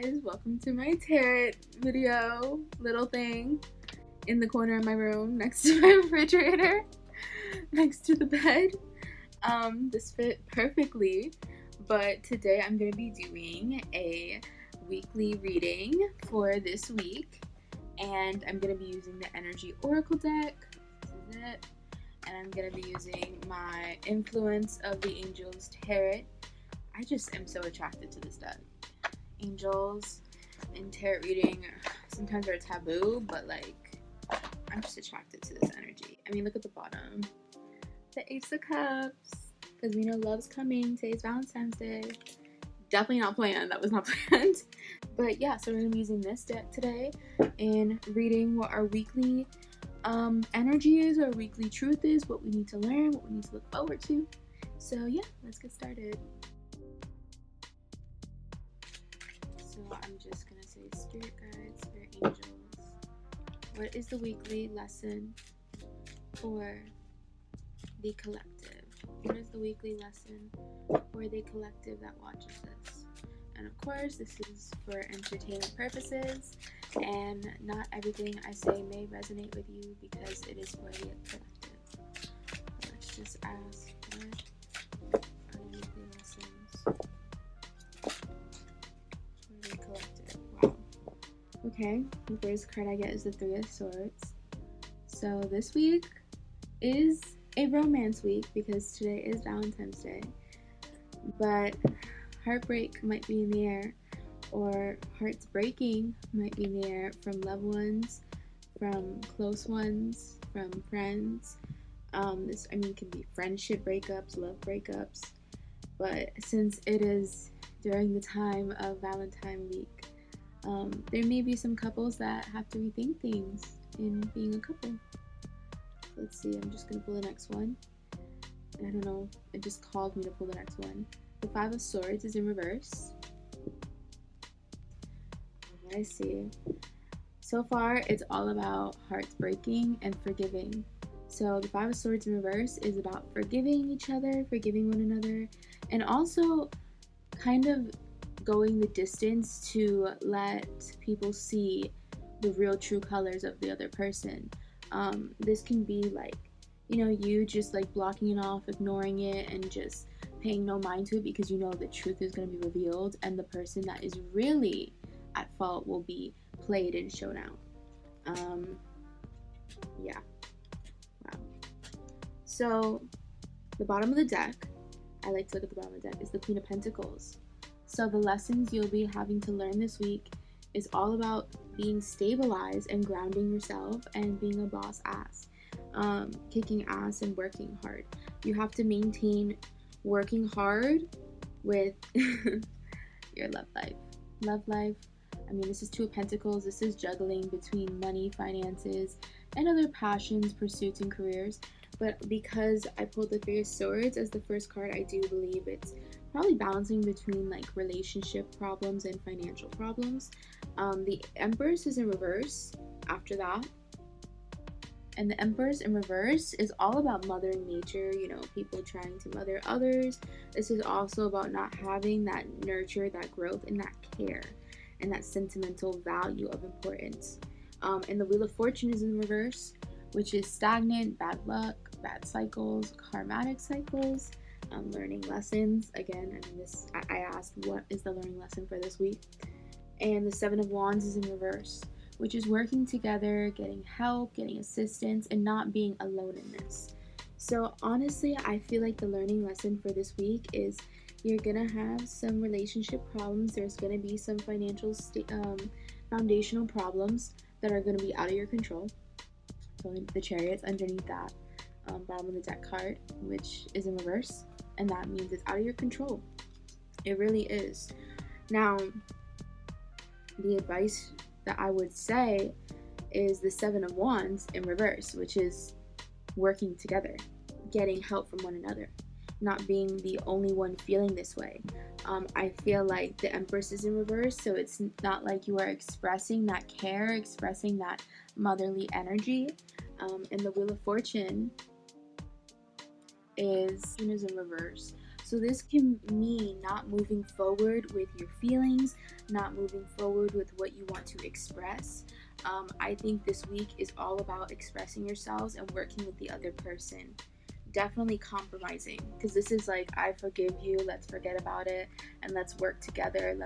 guys, welcome to my tarot video, little thing in the corner of my room next to my refrigerator, next to the bed. This fit perfectly, but today I'm going to be doing a weekly reading for this week, and I'm going to be using the Energy Oracle deck. This is it. And I'm going to be using my Influence of the Angels Tarot. I just am so attracted to this deck. Angels in tarot reading sometimes are taboo, but like I'm just attracted to this energy. I mean, look at the bottom, the Ace of Cups, because we know love's coming. Today's Valentine's Day. Definitely not planned. That was not planned. But yeah, so we're gonna be using this deck today and reading what our weekly energy is, our weekly truth is, what we need to learn, what we need to look forward to. So yeah, let's get started. So I'm just gonna say, Spirit Guides, Spirit Angels, what is the weekly lesson for the collective? What is the weekly lesson for the collective that watches this? And of course, this is for entertainment purposes, and not everything I say may resonate with you because it is for the collective. Let's just ask, what are the weekly lessons? Collective. Wow. Okay, the first card I get is the Three of Swords. So this week is a romance week because today is Valentine's Day. But heartbreak might be in the air, or hearts breaking might be in the air from loved ones, from close ones, from friends. This can be friendship breakups, love breakups. But since it is during the time of Valentine week, there may be some couples that have to rethink things in being a couple. Let's see, I'm just going to pull the next one. I don't know, it just called me to pull the next one. The Five of Swords is in reverse. What I see. So far, it's all about hearts breaking and forgiving. So the Five of Swords in reverse is about forgiving each other, forgiving one another, and also kind of going the distance to let people see the real true colors of the other person. This can be like, you just like blocking it off, ignoring it, and just paying no mind to it because you know the truth is going to be revealed and the person that is really at fault will be played and shown out. Yeah. Wow. So the bottom of the deck, I like to look at the bottom of the deck, is the Queen of Pentacles. So the lessons you'll be having to learn this week is all about being stabilized and grounding yourself and being a boss ass, kicking ass and working hard. You have to maintain working hard with your love life. Love life. I mean, this is Two of Pentacles. This is juggling between money, finances, and other passions, pursuits, and careers. But because I pulled the Three of Swords as the first card, I do believe it's probably balancing between like relationship problems and financial problems. The Empress is in reverse after that. And the Empress in reverse is all about mothering nature, people trying to mother others. This is also about not having that nurture, that growth, and that care, and that sentimental value of importance. And the Wheel of Fortune is in reverse, which is stagnant, bad luck, bad cycles, karmatic cycles, learning lessons. Again, I asked what is the learning lesson for this week. And the Seven of Wands is in reverse, which is working together, getting help, getting assistance, and not being alone in this. So honestly, I feel like the learning lesson for this week is you're gonna have some relationship problems. There's gonna be some financial foundational problems that are gonna be out of your control. So the Chariot's underneath that bottom of the deck card, which is in reverse, and that means it's out of your control. It really is. Now, the advice that I would say is the Seven of Wands in reverse, which is working together, getting help from one another, not being the only one feeling this way. I feel like the Empress is in reverse, so it's not like you are expressing that care, expressing that motherly energy. And the Wheel of Fortune is in reverse. So this can mean not moving forward with your feelings, not moving forward with what you want to express. I think this week is all about expressing yourselves and working with the other person. Definitely compromising, because this is like, I forgive you, let's forget about it, and let's work together.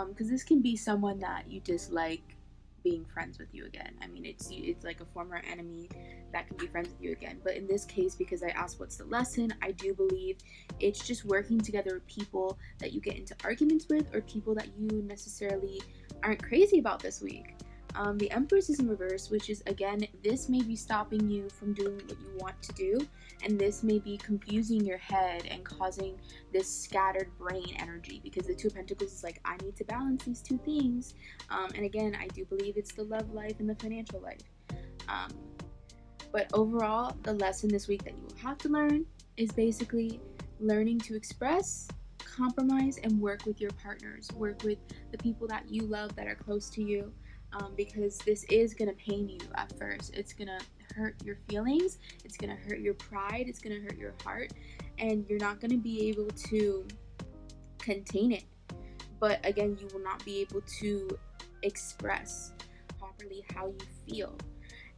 Because this can be someone that you dislike being friends with you again. I mean, it's like a former enemy that can be friends with you again. But in this case, because I asked what's the lesson, I do believe it's just working together with people that you get into arguments with, or people that you necessarily aren't crazy about this week. The Empress is in reverse, which is, again, this may be stopping you from doing what you want to do, and this may be confusing your head and causing this scattered brain energy, because the Two of Pentacles is like, I need to balance these two things. And again, I do believe it's the love life and the financial life. But overall, the lesson this week that you will have to learn is basically learning to express, compromise, and work with your partners. Work with the people that you love, that are close to you. Because this is going to pain you at first. It's going to hurt your feelings. It's going to hurt your pride. It's going to hurt your heart. And you're not going to be able to contain it. But again, you will not be able to express properly how you feel,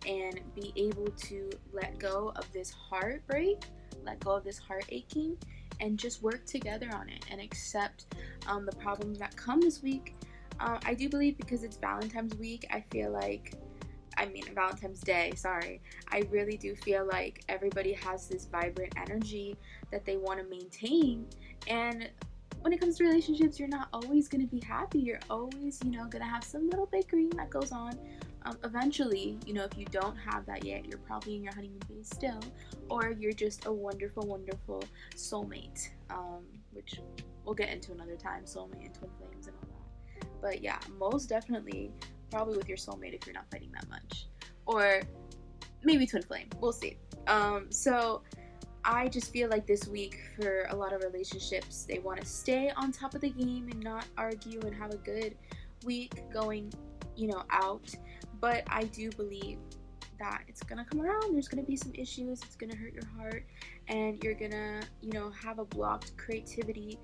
and be able to let go of this heartbreak, let go of this heart aching, and just work together on it and accept the problems that come this week. I do believe, because it's Valentine's week, Valentine's Day, sorry. I really do feel like everybody has this vibrant energy that they want to maintain. And when it comes to relationships, you're not always going to be happy. You're always, going to have some little bickering that goes on. Eventually, if you don't have that yet, you're probably in your honeymoon phase still, or you're just a wonderful, wonderful soulmate, which we'll get into another time, soulmate and twin flames and all that. But yeah, most definitely probably with your soulmate if you're not fighting that much. Or maybe twin flame. We'll see. So I just feel like this week for a lot of relationships, they want to stay on top of the game and not argue and have a good week going, out. But I do believe that it's going to come around. There's going to be some issues. It's going to hurt your heart. And you're going to, have a blocked creativity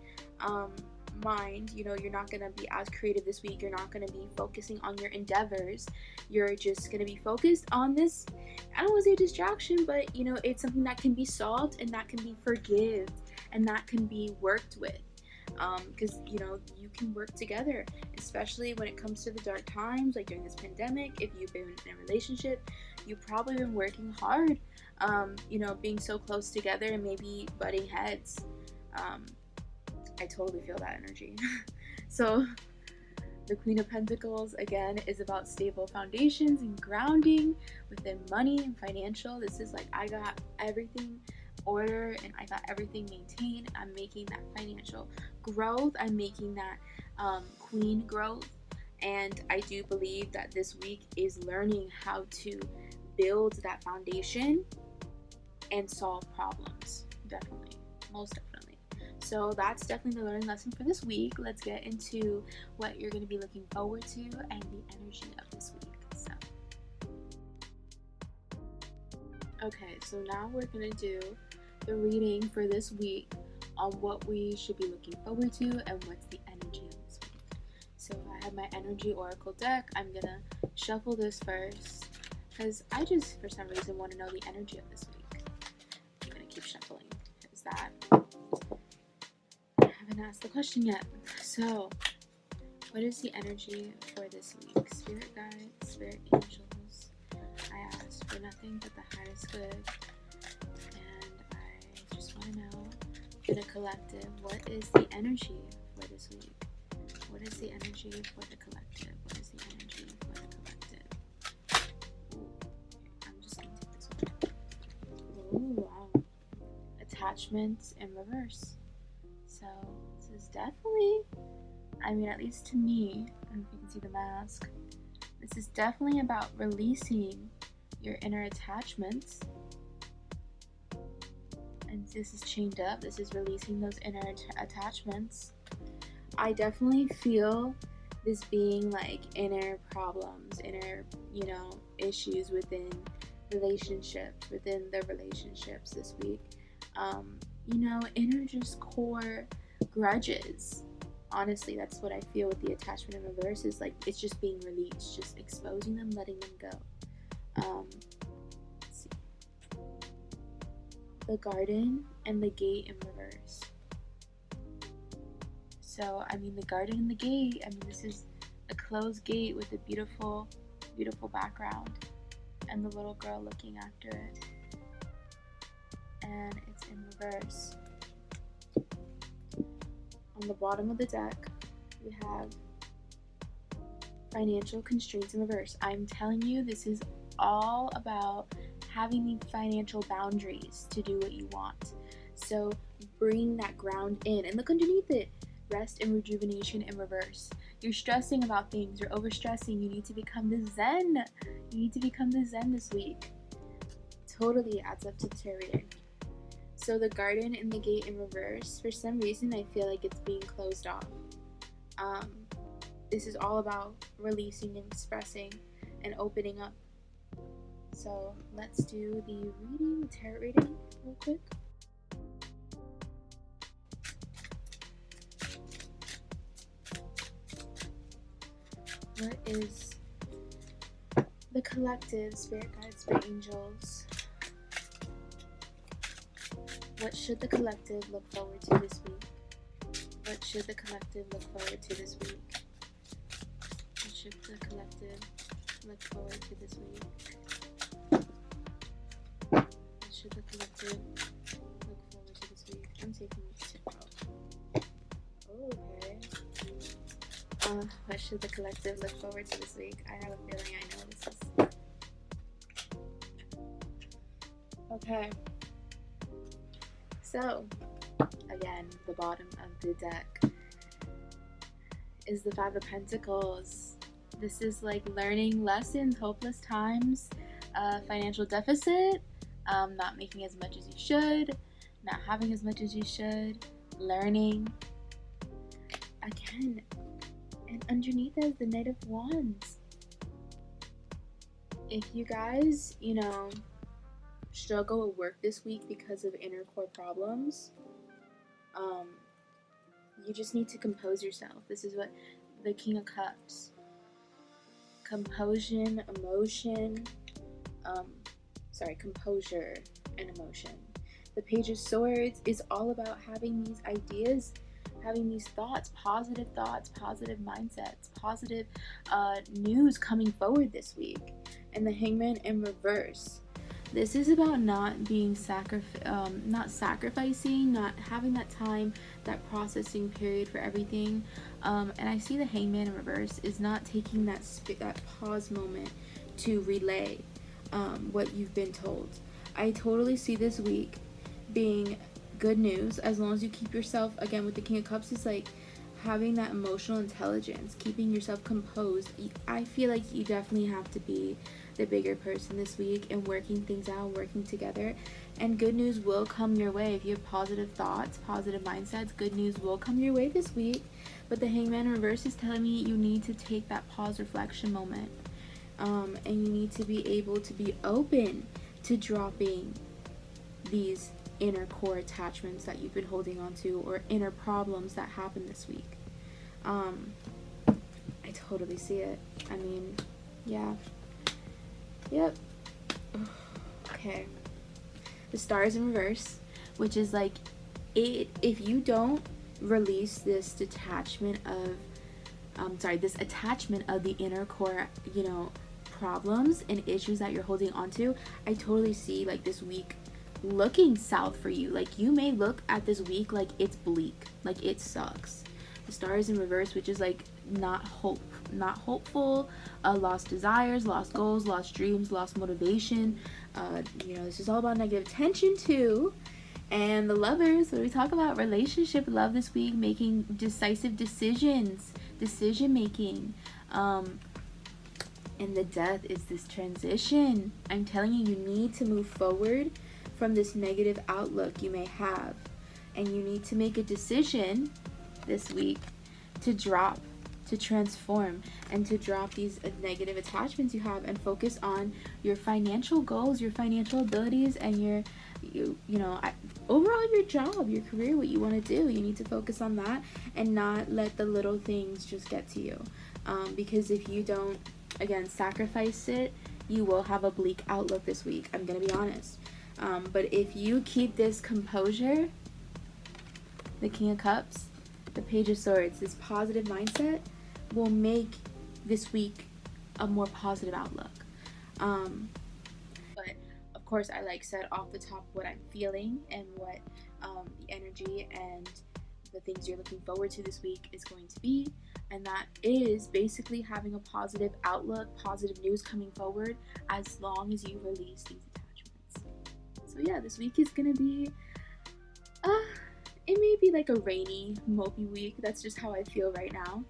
mind. You're not going to be as creative this week. You're not going to be focusing on your endeavors. You're just going to be focused on this, I don't want to say distraction, but it's something that can be solved and that can be forgiven and that can be worked with, because you can work together, especially when it comes to the dark times, like during this pandemic. If you've been in a relationship, you've probably been working hard, being so close together and maybe butting heads. I totally feel that energy. So the Queen of Pentacles, again, is about stable foundations and grounding within money and financial. This is like, I got everything order and I got everything maintained. I'm making that financial growth. I'm making that queen growth. And I do believe that this week is learning how to build that foundation and solve problems. Definitely. Most definitely. So that's definitely the learning lesson for this week. Let's get into what you're going to be looking forward to and the energy of this week. Okay, so now we're going to do the reading for this week on what we should be looking forward to and what's the energy of this week. So I have my energy oracle deck. I'm going to shuffle this first because I just, for some reason, want to know the energy of this week. I'm going to keep shuffling because that... I haven't asked the question yet. So, what is the energy for this week? Spirit guides, spirit angels. I ask for nothing but the highest good. And I just want to know, for the collective, what is the energy for this week? What is the energy for the collective? What is the energy for the collective? Ooh, I'm just going to take this one. Ooh, wow. Attachments in reverse. So this is definitely, at least to me, I don't know if you can see the mask, this is definitely about releasing your inner attachments. And this is chained up. This is releasing those inner attachments. I definitely feel this being like inner problems, inner, issues within relationships, within the relationships this week. you know, inner just core grudges. Honestly, that's what I feel with the attachment in reverse, is like it's just being released, just exposing them, letting them go. Let's see. The garden and the gate in reverse. So, I mean, the garden and the gate, I mean, this is a closed gate with a beautiful, beautiful background and the little girl looking after it. And it's in reverse. On the bottom of the deck, we have financial constraints in reverse. I'm telling you, this is all about having the financial boundaries to do what you want. So bring that ground in and look underneath it. Rest and rejuvenation in reverse. You're stressing about things, you're overstressing. You need to become the Zen. You need to become the Zen this week. Totally adds up to the tarot reading. So the garden and the gate in reverse, for some reason I feel like it's being closed off. This is all about releasing and expressing and opening up. So let's do the reading, the tarot reading real quick. What is the collective, spirit guides, spirit angels? What should the collective look forward to this week? What should the collective look forward to this week? What should the collective look forward to this week? What should the collective look forward to this week? I'm taking this tip out. Okay. What should the collective look forward to this week? I have a feeling I know this is. Okay. So, again, the bottom of the deck is the Five of Pentacles. This is like learning lessons, hopeless times, financial deficit, not making as much as you should, not having as much as you should, learning. Again, and underneath is the Knight of Wands. If you guys, you know, struggle with work this week because of inner core problems, you just need to compose yourself. This is what the King of Cups. Composure and emotion. The Page of Swords is all about having these ideas, having these thoughts, positive mindsets, positive news coming forward this week. And the Hangman in reverse. This is about not being not sacrificing, not having that time, that processing period for everything. And I see the Hangman in reverse is not taking that pause moment to relay what you've been told. I totally see this week being good news as long as you keep yourself, again with the King of Cups, is like having that emotional intelligence, keeping yourself composed. I feel like you definitely have to be the bigger person this week and working things out, working together, and good news will come your way. If you have positive thoughts, positive mindsets, good news will come your way this week. But the Hangman in reverse is telling me you need to take that pause reflection moment, and you need to be able to be open to dropping these inner core attachments that you've been holding on to, or inner problems that happened this week. I totally see it. I mean, yeah. Yep. Okay. The Stars in reverse, which is like, if you don't release this detachment of, this attachment of the inner core, you know, problems and issues that you're holding on to, I totally see like this week looking south for you. Like you may look at this week like it's bleak, like it sucks. The Stars in reverse, which is like not hopeful, lost desires, lost goals, lost dreams, lost motivation. You know, this is all about negative tension too. And the Lovers, when we talk about relationship love this week, making decisive decisions, decision making. And the Death is this transition. I'm telling you, you need to move forward from this negative outlook you may have, and you need to make a decision this week to drop, to transform, and to drop these negative attachments you have and focus on your financial goals, your financial abilities, and your overall your job, your career, what you want to do. You need to focus on that and not let the little things just get to you. Because if you don't, again, sacrifice it, you will have a bleak outlook this week. I'm going to be honest. But if you keep this composure, the King of Cups, the Page of Swords, this positive mindset will make this week a more positive outlook. But of course, I said off the top what I'm feeling and what the energy and the things you're looking forward to this week is going to be, and that is basically having a positive outlook, positive news coming forward as long as you release these attachments. So yeah, this week is gonna be it may be like a rainy, mopey week. That's just how I feel right now.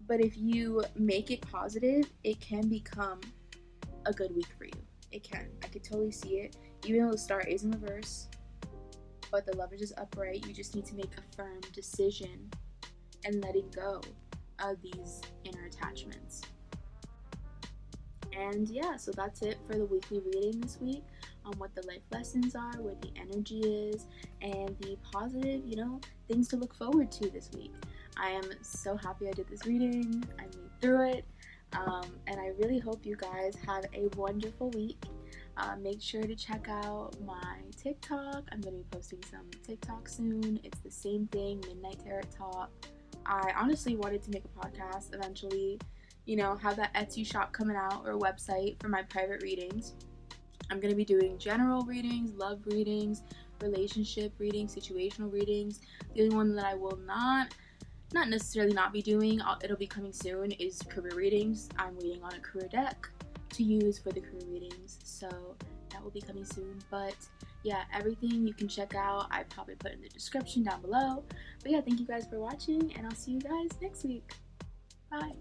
But if you make it positive, it can become a good week for you. It can. I could totally see it. Even though the Star is in reverse, but the Lovers is upright, you just need to make a firm decision and letting go of these inner attachments. And yeah, so that's it for the weekly reading this week on what the life lessons are, what the energy is, and the positive, things to look forward to this week. I am so happy I did this reading. I made through it. And I really hope you guys have a wonderful week. Make sure to check out my TikTok. I'm going to be posting some TikTok soon. It's the same thing, Midnight Tarot Talk. I honestly wanted to make a podcast eventually, have that Etsy shop coming out or a website for my private readings. I'm going to be doing general readings, love readings, relationship readings, situational readings. The only one that I will not necessarily not be doing, it'll be coming soon, is career readings. I'm waiting on a career deck to use for the career readings, so that will be coming soon. But yeah, everything you can check out, I probably put in the description down below. But yeah, thank you guys for watching, and I'll see you guys next week. Bye.